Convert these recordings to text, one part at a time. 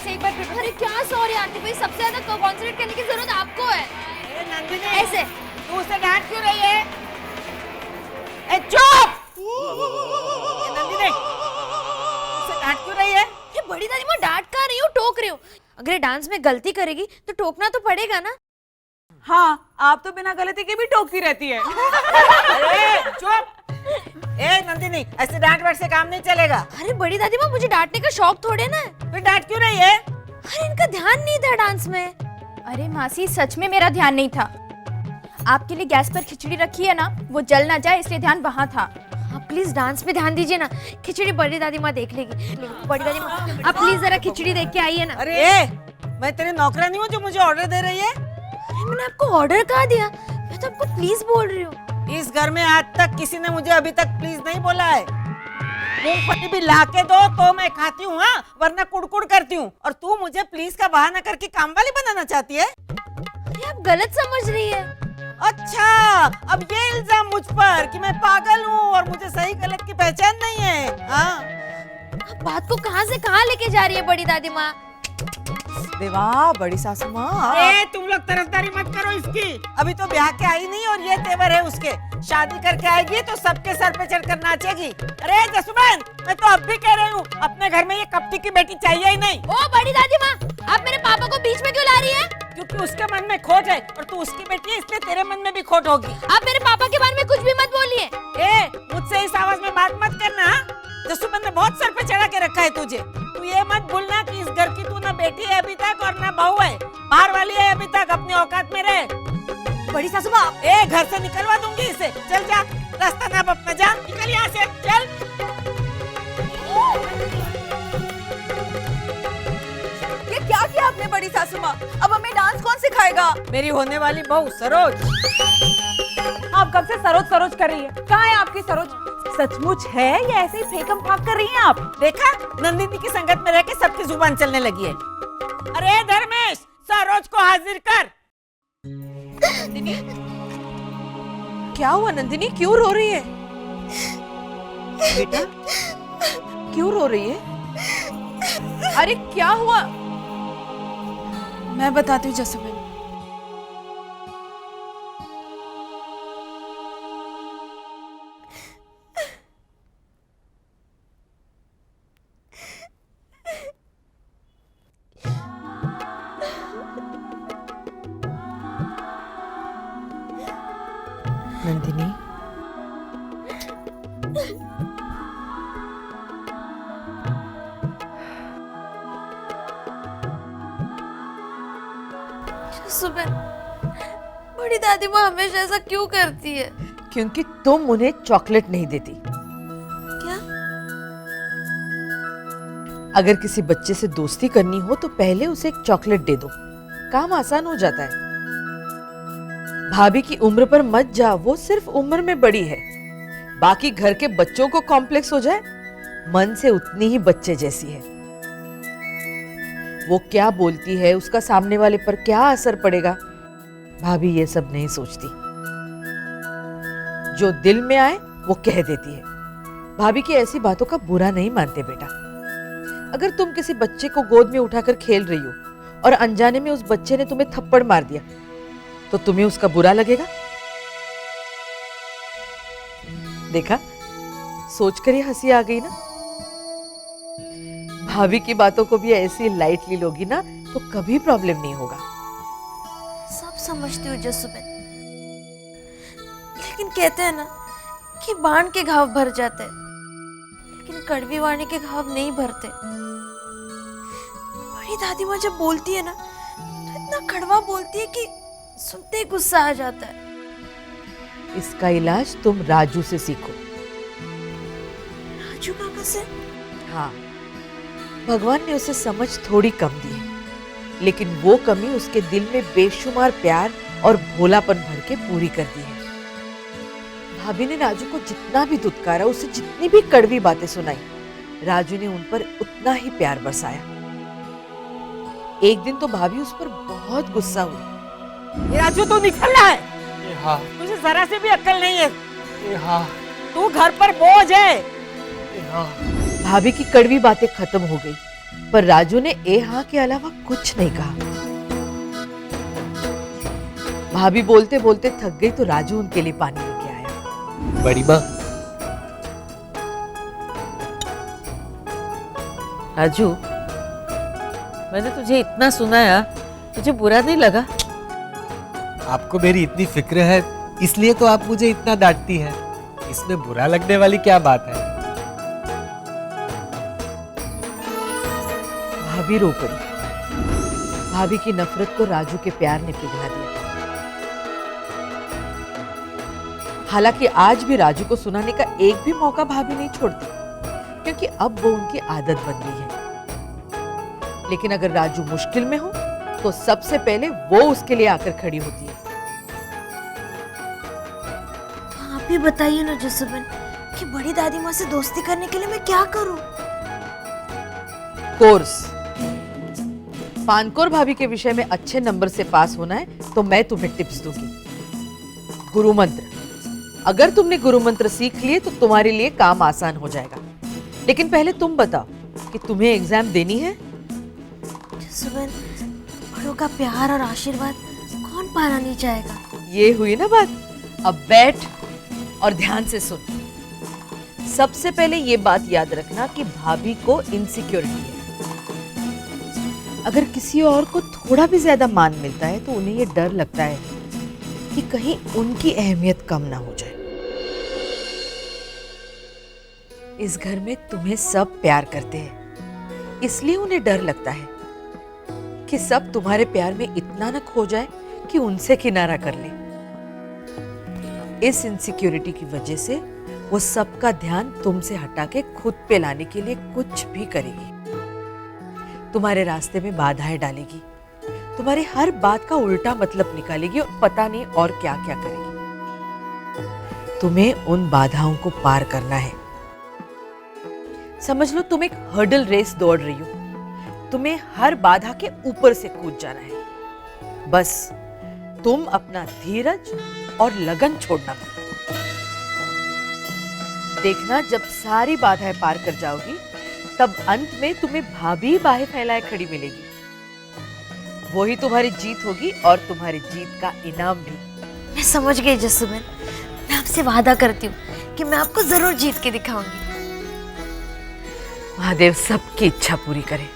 एक बार प्रिपेयर। अरे क्या सॉरी आंटी भाई, सबसे ज्यादा कंसंट्रेट करने की जरूरत आपको है। नंदिनी ऐसे तू उसे डांट क्यों रही है? ए चुप! नंदिनी उसे डांट क्यों रही है? ये बड़ी दादी मैं डांट कहाँ रही हूँ, टोक रही हूँ। अगर ये डांस में गलती करेगी तो टोकना तो पड़ेगा ना। हाँ, आप तो बिना गलती के भी टोकती रहती है। अरे चुप! ए नंदिनी ऐसे डांट वाट से काम नहीं चलेगा। अरे बड़ी दादी माँ, मुझे डांटने का शौक थोड़े ना है। फिर डांट क्यों रही है? अरे इनका ध्यान नहीं था डांस में। अरे मासी सच में मेरा ध्यान नहीं था। आपके लिए गैस पर खिचड़ी रखी है ना, वो जल ना जाए इसलिए ध्यान वहाँ था। आप प्लीज डांस पे ध्यान दीजिए ना। खिचड़ी बड़ी दादी माँ देख लेगी। बड़ी दादी माँ आप प्लीज जरा खिचड़ी देख के आइए ना। अरे मैं तेरी नौकरानी हूँ जो मुझे ऑर्डर दे रही है? अरे मैंने आपको ऑर्डर कहाँ दिया, मैं तो आपको प्लीज बोल रही हूँ। इस घर में आज तक किसी ने मुझे अभी तक प्लीज नहीं बोला है। मूंगफली भी ला के दो तो मैं खाती हूँ, हाँ, वरना कुड़कुड़ करती हूँ। और तू मुझे प्लीज का बहाना करके काम वाली बनाना चाहती है? ये आप गलत समझ रही है। अच्छा, अब ये इल्जाम मुझ पर कि मैं पागल हूँ और मुझे सही गलत की पहचान नहीं है, हाँ? आप बात को कहाँ से कहाँ लेके जा रही है बड़ी दादी माँ। देवा बड़ी सासू माँ। ए, तुम लोग तरफदारी मत करो इसकी। अभी तो ब्याह के आई नहीं और ये तेवर है उसके। शादी करके आएगी तो सबके सर पे चढ़कर नाचेगी। अरे जसुबेन, मैं तो अब भी कह रही हूँ अपने घर में ये कपटी की बेटी चाहिए ही नहीं। ओ बड़ी दादी माँ, आप मेरे पापा को बीच में क्यों ला रही है? क्योंकि उसके मन में खोट है और तू उसकी बेटी है, इसलिए तेरे मन में भी खोट होगी। आप मेरे पापा के बारे में कुछ भी मत बोलिए। ए, मुझसे इस आवाज में बात मत करना। जसुबेन ने बहुत सर पे चढ़ा के रखा है तुझे। तू ये मत भूलना कि इस घर की तू ना बेटी है अभी तक और ना बहू है, बाहर वाली है अभी तक। अपनी औकात में रहे। बड़ी सासू माँ। ए, घर से निकलवा दूंगी इसे। चल जा, रास्ता ना अपना, जा निकल यहाँ से, चल। ये क्या किया आपने बड़ी सासू माँ? अब हमें डांस कौन सिखाएगा? मेरी होने वाली बहू सरोज। आप कब से सरोज सरोज कर रही है? कहाँ है आपकी सरोज? सचमुच है या ऐसे ही फेंकम फाक कर रही हैं आप? देखा, नंदिनी की संगत में रह के सबकी जुबान चलने लगी है। अरे धर्मेश, सरोज को हाजिर कर। नंदिनी, क्या हुआ नंदिनी, क्यों रो रही है? बेटा क्यों रो रही है? अरे क्या हुआ? मैं बताती हूँ जसुबेन। नंदिनी, सुबह बड़ी दादी माँ हमेशा ऐसा क्यों करती है? क्योंकि तुम उन्हें चॉकलेट नहीं देती। क्या? अगर किसी बच्चे से दोस्ती करनी हो तो पहले उसे एक चॉकलेट दे दो, काम आसान हो जाता है। भाभी की उम्र पर मत जा, वो सिर्फ उम्र में बड़ी है। बाकी घर के बच्चों को कॉम्प्लेक्स हो जाए, मन से उतनी ही बच्चे जैसी है। वो क्या बोलती है, उसका सामने वाले पर क्या असर पड़ेगा, भाभी ये सब नहीं सोचती। जो दिल में आए वो कह देती है। भाभी की ऐसी बातों का बुरा नहीं मानते बेटा। अगर तुम किसी बच्चे को गोद में उठाकर खेल रही हो और अनजाने में उस बच्चे ने तुम्हें थप्पड़ मार दिया तो तुम्हें उसका बुरा लगेगा? देखा, सोचकर ही हंसी आ गई ना। भाभी की बातों को भी ऐसी लाइटली लोगी ना तो कभी प्रॉब्लम नहीं होगा। सब समझती हूँ जसुबेन, लेकिन कहते हैं ना कि बाण के घाव भर जाते हैं, लेकिन कड़वी वाणी के घाव नहीं भरते। बड़ी दादी माँ जब बोलती है ना तो इतना कड़वा बोलती है कि सुनते ही गुस्सा आ जाता है। इसका इलाज तुम राजू से सीखो। राजू काका से? हाँ, भगवान ने उसे समझ थोड़ी कम दी है, लेकिन वो कमी उसके दिल में बेशुमार प्यार और भोलापन भर के पूरी कर दी है। भाभी ने राजू को जितना भी दुत्कारा, उसे जितनी भी कड़वी बातें सुनाई, राजू ने उन पर उतना ही प्यार बरसाया। एक दिन तो भाभी उस पर बहुत गुस्सा हुई। राजू तू निकल रहा है? हाँ। तुझे जरा से भी अक्ल नहीं है। हाँ। तू घर पर बोझ है। हाँ। भाभी की कड़वी बातें खत्म हो गई पर राजू ने ए हाँ के अलावा कुछ नहीं कहा। भाभी बोलते बोलते थक गई तो राजू उनके लिए पानी लेके आया। बड़ी माँ, राजू, मैंने तुझे इतना सुनाया, तुझे बुरा नहीं लगा? आपको मेरी इतनी फिक्र है इसलिए तो आप मुझे इतना डांटती हैं। इसमें बुरा लगने वाली क्या बात है? भाभी रो पड़ी। भाभी की नफरत को राजू के प्यार ने पिघला दिया। हालांकि आज भी राजू को सुनाने का एक भी मौका भाभी नहीं छोड़ती, क्योंकि अब वो उनकी आदत बन गई है। लेकिन अगर राजू मुश्किल में हो तो सबसे पहले वो उसके लिए आकर खड़ी होती है। आप ही बताइए ना जसुबन कि बड़ी दादी माँ से दोस्ती करने के लिए मैं क्या करूं? कोर्स। पानकोर भाभी के विषय में अच्छे नंबर से पास होना है तो मैं तुम्हें टिप्स दूंगी। गुरु मंत्र। अगर तुमने गुरु मंत्र सीख लिए तो तुम्हारे लिए काम आसान हो जाएगा। लेकिन पहले तुम बताओ कि तुम्हें एग्जाम देनी है? जसुबन, बड़ों का प्यार और आशीर्वाद कौन पाना नहीं चाहेगा? ये हुई ना बात। अब बैठ और ध्यान से सुन। सबसे पहले ये बात याद रखना कि भाभी को इनसिक्योरिटी है। अगर किसी और को थोड़ा भी ज्यादा मान मिलता है तो उन्हें ये डर लगता है कि कहीं उनकी अहमियत कम ना हो जाए। इस घर में तुम्हें सब प्यार करते हैं, इसलिए उन्हें डर लगता है कि सब तुम्हारे प्यार में इतना न खो जाए कि उनसे किनारा कर ले। इस इनसिक्योरिटी की वजह से वो सबका ध्यान तुमसे हटा के खुद पे लाने के लिए कुछ भी करेगी। तुम्हारे रास्ते में बाधाएं डालेगी, तुम्हारी हर बात का उल्टा मतलब निकालेगी और पता नहीं और क्या क्या करेगी। तुम्हें उन बाधाओं को पार करना है। समझ लो तुम एक हर्डल रेस दौड़ रही हो। तुम्हें हर बाधा के ऊपर से कूद जाना है। बस तुम अपना धीरज और लगन छोड़ना मत। देखना, जब सारी बाधाएं पार कर जाओगी तब अंत में तुम्हें भाभी बाहें फैलाए खड़ी मिलेगी। वही तुम्हारी जीत होगी और तुम्हारी जीत का इनाम भी। मैं समझ गई जसुबन। मैं आपसे वादा करती हूँ कि मैं आपको जरूर जीत के दिखाऊंगी। महादेव सबकी इच्छा पूरी करे।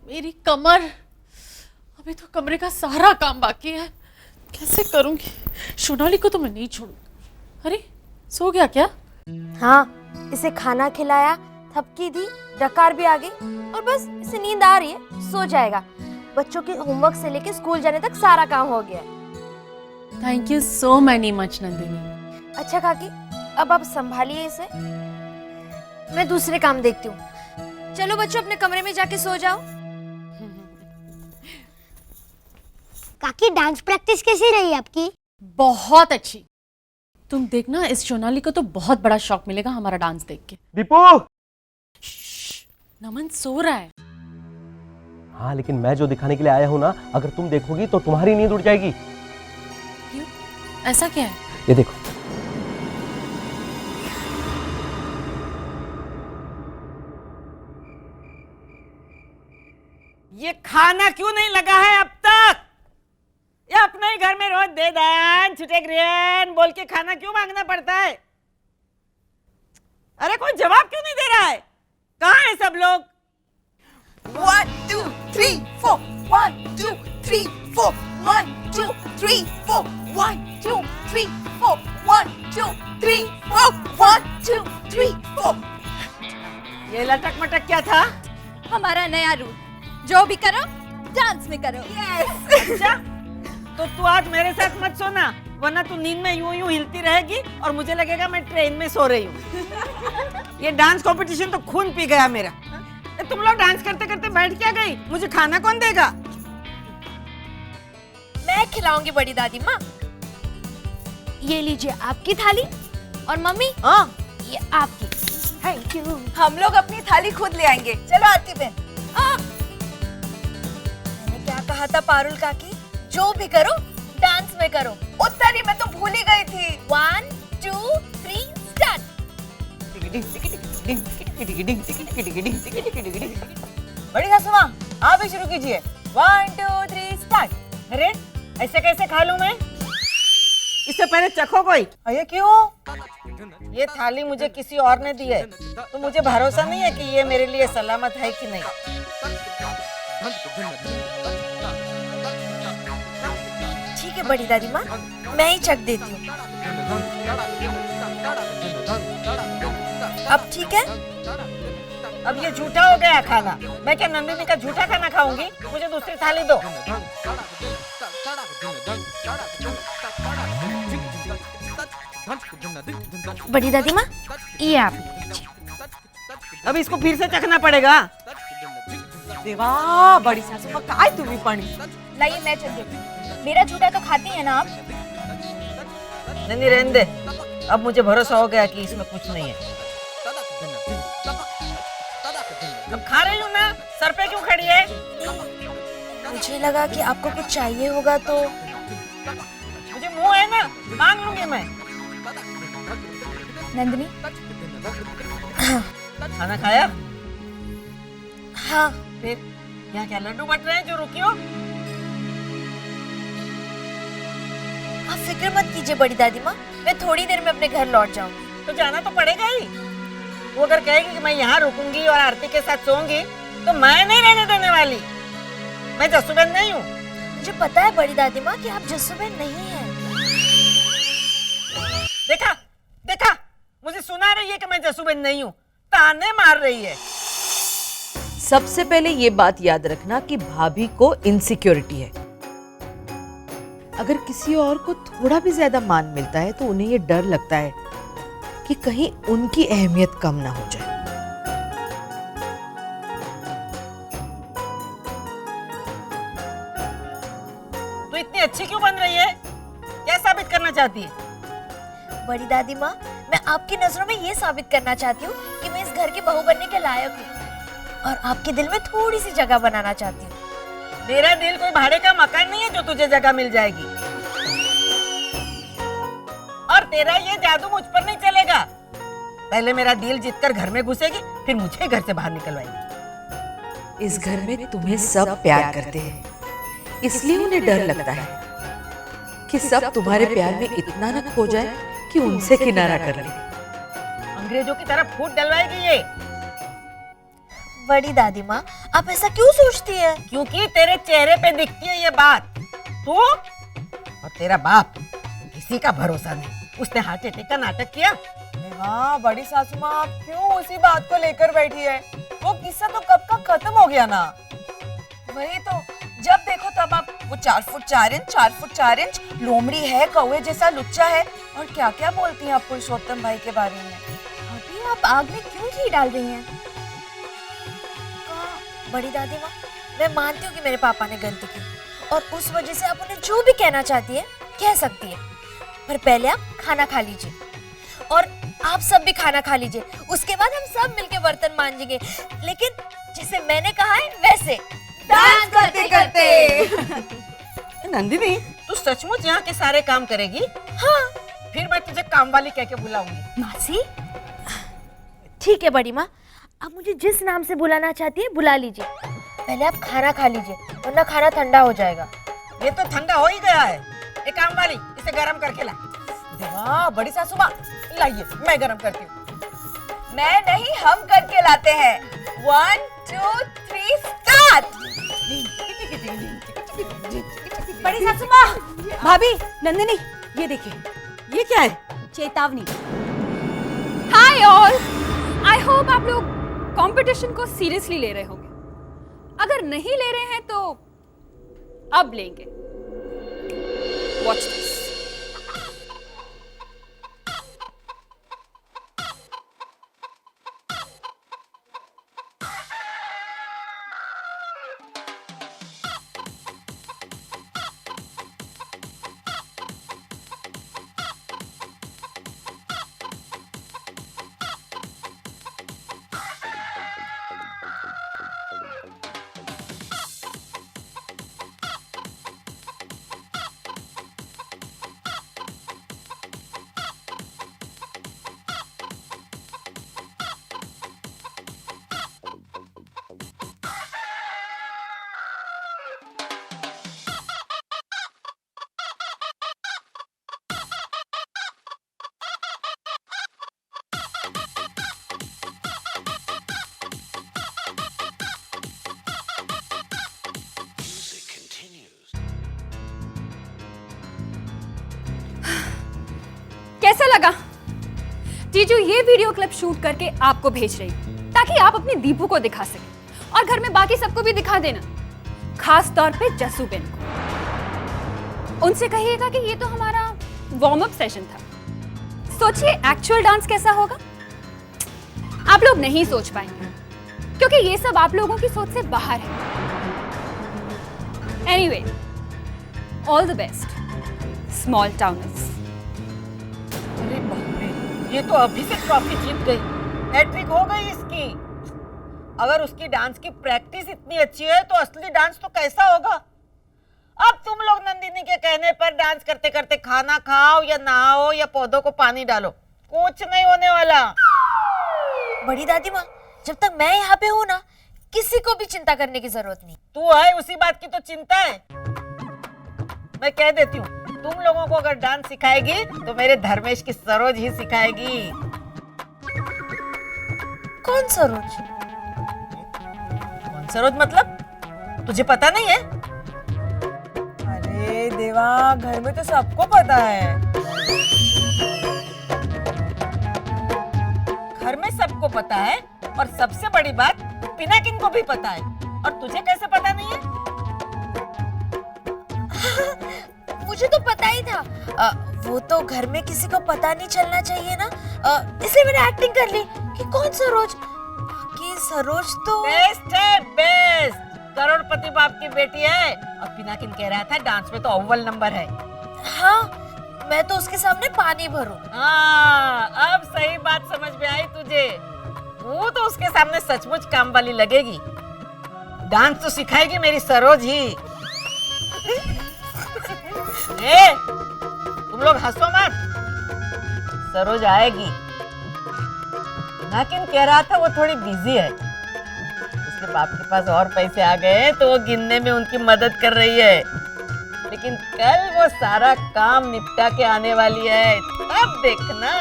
मेरी कमर, अभी तो कमरे का सारा काम बाकी है, कैसे करूंगी? सोनाली को तो मैं नहीं छोड़ूंगी। अरे सो गया क्या? हाँ, इसे खाना खिलाया, थपकी दी, डकार भी आ गई और बस इसे नींद आ रही है, सो जाएगा। बच्चों के होमवर्क से लेके स्कूल जाने तक सारा काम हो गया। Thank you so much Nandini. अच्छा काकी, अब आप संभालिए इसे, मैं दूसरे काम देखती हूँ। चलो बच्चों, अपने कमरे में जाके सो जाओ। काकी, डांस प्रैक्टिस कैसी रही आपकी? बहुत अच्छी। तुम देखना, इस सोनाली को तो बहुत बड़ा शौक मिलेगा हमारा डांस देख के। दीपू! नमन सो रहा है। हाँ, लेकिन मैं जो दिखाने के लिए आया हूँ ना, अगर तुम देखोगी तो तुम्हारी नींद उड़ जाएगी। क्यों? ऐसा क्या है? ये देखो। ये खाना क्यों नहीं लगा है अब तक? ये अपने ही घर में रोज दे दान छुटे ग्रेन बोल के खाना क्यों मांगना पड़ता है? अरे कोई जवाब क्यों नहीं दे रहा है? कहाँ है सब लोग? 1 2 3 4 1 2 3 4 1 2 3 4 1 2 3 4 1 2 3 4 1 2 3 4। ये लटक मटक क्या था? हमारा नया रूल, जो भी करो डांस में करो। अच्छा, तो तू आज मेरे साथ मत सोना, वरना तू नींद में यूं यूं हिलती रहेगी और मुझे लगेगा मैं ट्रेन में सो रही हूँ। ये डांस कंपटीशन तो खून पी गया मेरा। तुम लोग डांस करते करते बैठ क्या गई? मुझे खाना कौन देगा? मैं खिलाऊंगी बड़ी दादी माँ। ये लीजिए आपकी थाली, और मम्मी हाँ, ये आपकी। Thank you. हम लोग अपनी थाली खुद ले आएंगे। चलो आरती बहन। मैंने क्या कहा था पारुल काकी, जो भी करो डांस में करो। उत्तरी मैं तो भूल ही गई थी। 1 2 3 स्टार्ट। बड़ी सासू माँ, आप भी शुरू कीजिए। 1 2 3 स्टार्ट। अरे ऐसे कैसे खा लूं मैं? इससे पहले चखो कोई। अरे क्यों? ये थाली मुझे किसी और ने दी है, तो मुझे भरोसा नहीं है कि ये मेरे लिए सलामत है कि नहीं। ठीक है बड़ी दादी माँ, मैं ही चख देती हूँ। अब ठीक है? अब ये झूठा हो गया खाना। मैं क्या नंदिनी का झूठा खाना खाऊंगी? मुझे दूसरी थाली दो। बड़ी दादी माँ, ये आप। अब इसको फिर से चखना पड़ेगा। देवा बड़ी सासू माँ, काय तुम्ही पण? लाइए मैं चल देती हूँ। मेरा झूठा तो खाती है ना आप? नहीं रहने दे। अब मुझे भरोसा हो गया कि इसमें कुछ नहीं है। अब खा रही हूँ ना, सर पे क्यों खड़ी है? मुझे लगा कि आपको कुछ चाहिए होगा तो। मुझे मुंह है ना, मांग लूंगी मैं। नंदिनी, खाना खाया? हाँ। फिर यहाँ क्या लड्डू बट रहे हैं जो रुकी हो? आप फिक्र मत कीजिए बड़ी दादी माँ, मैं थोड़ी देर में अपने घर लौट जाऊंगी। तो जाना तो पड़ेगा ही। वो अगर कहेगी कि मैं यहाँ रुकूंगी और आरती के साथ सोऊंगी, तो मैं नहीं रहने देने वाली। मैं जसूबेन नहीं हूँ। मुझे पता है बड़ी दादी माँ कि आप जसूबेन नहीं हैं। देखा देखा, मुझे सुना रही है कि मैं जसूबेन नहीं हूँ, ताने मार रही है। सबसे पहले ये बात याद रखना कि भाभी को इनसिक्योरिटी है। अगर किसी और को थोड़ा भी ज्यादा मान मिलता है तो उन्हें ये डर लगता है कि कहीं उनकी अहमियत कम ना हो जाए। तो इतनी अच्छी क्यों बन रही है? क्या साबित करना चाहती है? बड़ी दादी माँ, मैं आपकी नजरों में ये साबित करना चाहती हूँ कि मैं इस घर की बहू बनने के लायक हूँ और आपके दिल में थोड़ी सी जगह बनाना चाहती हूँ। मेरा दिल कोई भाड़े का मकान नहीं है जो तुझे जगह मिल जाएगी। और तेरा ये जादू मुझ पर नहीं चलेगा। पहले मेरा दिल जीतकर घर में घुसेगी, फिर मुझे घर से बाहर निकलवाएगी। इस घर में तुम्हें सब प्यार करते हैं, इसलिए उन्हें डर लगता है कि सब तुम्हारे प्यार में इतना न खो जाए कि उनसे किनारा कर ले। अंग्रेजों की तरफ फूट डलवाएगी ये। बड़ी दादी माँ, आप ऐसा क्यों सोचती है? क्योंकि तेरे चेहरे पे दिखती है ये बात। तू और तेरा बाप किसी का भरोसा नहीं। उसने हार्ट अटैक का नाटक किया। हाँ बड़ी सासू माँ, आप क्यों उसी बात को लेकर बैठी है? वो किस्सा तो कब का खत्म हो गया ना। वही तो, जब देखो तब आप वो 4 फुट 4 इंच 4 फुट 4 इंच लोमड़ी है, कौवे जैसा लुच्चा है, और क्या क्या बोलती हैं आप पुरुषोत्तम भाई के बारे में। अभी आप आग में क्यों घी डाल रही हैं? बड़ी दादी माँ, मैं मानती हूँ कि मेरे पापा ने गलती की और उस वजह से आप उन्हें जो भी कहना चाहती है कह सकती है, पर पहले आप खाना खा लीजिए और आप सब भी खाना खा लीजिए। उसके बाद हम सब मिलके बर्तन मांजेंगे, लेकिन जैसे मैंने कहा है वैसे डांस करते करते। नंदिनी, तू सचमुच यहाँ के सारे काम करेगी? हाँ। फिर मैं तुझे काम वाली कह के बुलाऊंगी। मासी, ठीक है बड़ी माँ, आप मुझे जिस नाम से बुलाना चाहती है बुला लीजिए। पहले आप खाना खा लीजिए, वरना खाना ठंडा हो जाएगा। ये तो ठंडा हो ही गया है। एक काम वाली, इसे गरम करके ला। देवा बड़ी सासू माँ, लाइए मैं गरम करती हूँ। मैं नहीं, हम करके लाते हैं। 1 2 3 स्टार्ट। बड़ी सासू माँ, भाभी, नंदिनी, ये देखिए, ये क्या है? चेतावनी। हाय ऑल, आई होप आप लोग कंपटीशन को सीरियसली ले रहे होंगे। अगर नहीं ले रहे हैं तो अब लेंगे। Watch this. कैसा लगा? जीजू ये वीडियो क्लिप शूट करके आपको भेज रही हूँ ताकि आप अपनी दीपू को दिखा सकें और घर में बाकी सबको भी दिखा देना, खास तौर पे जसूबेन को। उनसे कहिएगा कि ये तो हमारा वार्म अप सेशन था। सोचिए एक्चुअल डांस कैसा होगा। आप लोग नहीं सोच पाएंगे क्योंकि ये सब आप लोगों की सोच से बाहर है। Anyway, all the best small towners. अरे बाप रे, ये तो अभी से ट्रॉफी जीत गई, हैट्रिक हो गई इसकी। अगर उसकी डांस की प्रैक्टिस इतनी अच्छी है तो असली डांस तो कैसा होगा। अब तुम लोग नंदिनी के कहने पर डांस करते करते खाना खाओ या नहाओ या पौधों को पानी डालो, कुछ नहीं होने वाला। बड़ी दादी माँ, जब तक मैं यहाँ पे हूँ ना, किसी को भी चिंता करने की जरूरत नहीं। तू है उसी बात की तो चिंता है। मैं कह देती हूँ, तुम लोगों को अगर डांस सिखाएगी तो मेरे धर्मेश की सरोज ही सिखाएगी। कौन सरोज? कौन सरोज मतलब? तुझे पता नहीं है? अरे देवा, घर में तो सबको पता है। घर में सबको पता है और सबसे बड़ी बात पिनाकिन को भी पता है, और तुझे कैसे पता नहीं है? मुझे तो पता ही था। वो तो घर में किसी को पता नहीं चलना चाहिए ना, इसलिए मैंने एक्टिंग कर ली कि कौन सरोज। बाकी सरोज तो बेस्ट है, बेस्ट। करोड़पति बाप की बेटी है, और पिनाकिन कह रहा था डांस में तो अव्वल नंबर है। हाँ, मैं तो उसके सामने पानी भरूं। हाँ, अब सही बात समझ में आई तुझे। वो तो उसके सामने सचमुच काम वाली लगेगी। डांस तो सिखाएगी मेरी सरोज ही। तुम लोग हंसो मत, सरोज आएगी। नाकिन कह रहा था वो थोड़ी बिजी है, उसके बाप के पास और पैसे आ गए तो वो गिनने में उनकी मदद कर रही है। लेकिन कल वो सारा काम निपटा के आने वाली है, तब देखना।